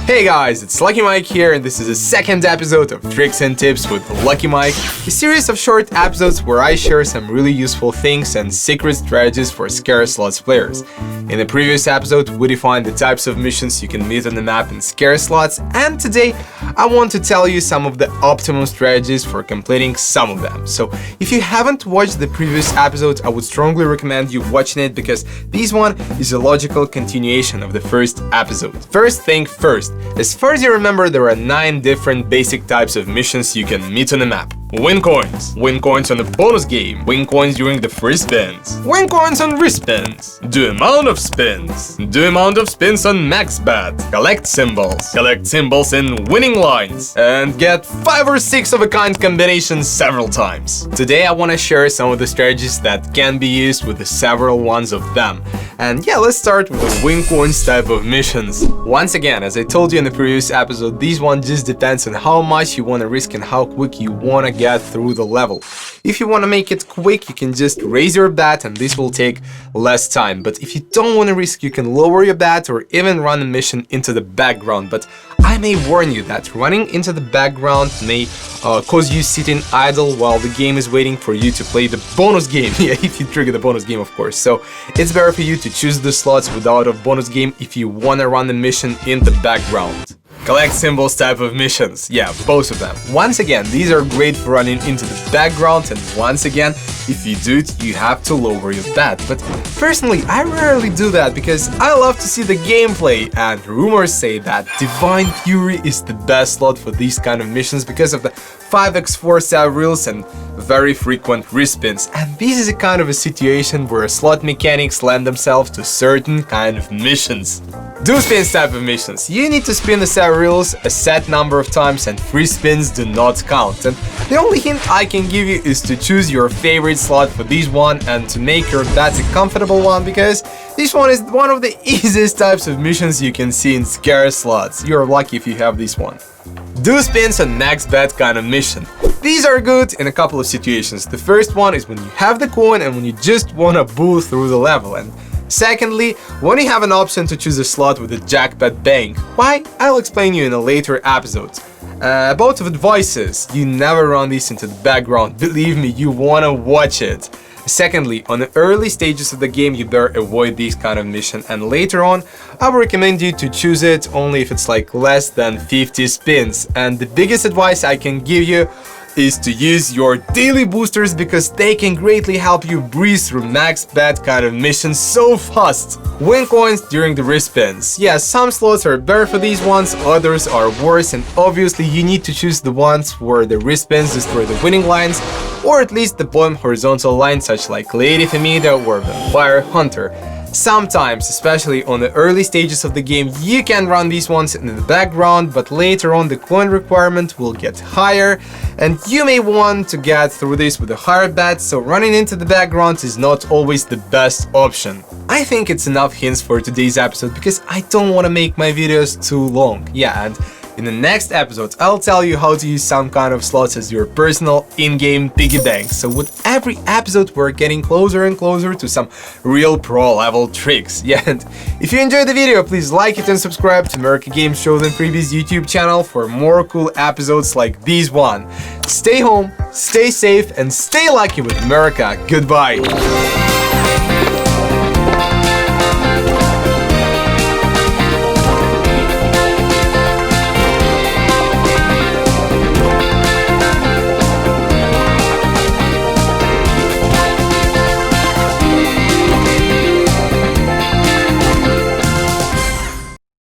Hey guys, it's Lucky Mike here, and this is the second episode of Tricks and Tips with Lucky Mike, a series of short episodes where I share some really useful things and secret strategies for scarce slots players. In the previous episode, we defined the types of missions you can meet on the map in scarce slots, and today I want to tell you some of the optimum strategies for completing some of them. So if you haven't watched the previous episode, I would strongly recommend you watching it because this one is a logical continuation of the first episode. First thing first, as far as you remember, there are 9 different basic types of missions you can meet on the map. Win coins on the bonus game, win coins during the free spins, win coins on respins, do amount of spins on max bet, collect symbols in winning lines, and get 5 or 6 of a kind combinations several times. Today I want to share some of the strategies that can be used with the several ones of them. And yeah, let's start with the win coins type of missions. Once again, as I told you in the previous episode, this one just depends on how much you want to risk and how quick you want to get through the level. If you want to make it quick, you can just raise your bet and this will take less time. But if you don't want to risk, you can lower your bet or even run a mission into the background. But I may warn you that running into the background may cause you sitting idle while the game is waiting for you to play the bonus game. Yeah, if you trigger the bonus game, of course. So it's better for you to choose the slots without a bonus game if you want to run the mission in the background. Collect symbols type of missions. Yeah, both of them. Once again, these are great for running into the background, and once again, if you do it, you have to lower your bet. But personally, I rarely do that because I love to see the gameplay, and rumors say that Divine Fury is the best slot for these kind of missions because of the 5x4 save reels and very frequent respins. And this is a kind of a situation where slot mechanics lend themselves to certain kind of missions. Do spins type of missions. You need to spin the save reels a set number of times and free spins do not count. And the only hint I can give you is to choose your favorite slot for this one and to make your bet a comfortable one, because this one is one of the easiest types of missions you can see in scarce slots. You're lucky if you have this one. Do spins on max bet kind of mission. These are good in a couple of situations. The first one is when you have the coin and when you just want to boo through the level. And secondly, when you have an option to choose a slot with a jackpot bank. Why? I'll explain you in a later episode. About advices, you never run this into the background. Believe me, you wanna watch it. Secondly, on the early stages of the game, you better avoid this kind of mission, and later on, I would recommend you to choose it only if it's like less than 50 spins. And the biggest advice I can give you is to use your daily boosters because they can greatly help you breeze through max bet kind of missions so fast. Win coins during the respins. Yeah, some slots are better for these ones, others are worse, and obviously you need to choose the ones where the respins destroy the winning lines, or at least the bottom horizontal lines such like Lady Femida or Vampire Hunter. Sometimes, especially on the early stages of the game, you can run these ones in the background, but later on the coin requirement will get higher and you may want to get through this with a higher bet, so running into the background is not always the best option. I think it's enough hints for today's episode because I don't want to make my videos too long. Yeah, and in the next episode, I'll tell you how to use some kind of slots as your personal in-game piggy bank. So with every episode, we're getting closer and closer to some real pro level tricks. Yeah, and if you enjoyed the video, please like it and subscribe to Murka Games Shows and Freebies YouTube channel for more cool episodes like this one. Stay home, stay safe, and stay lucky with Murka. Goodbye.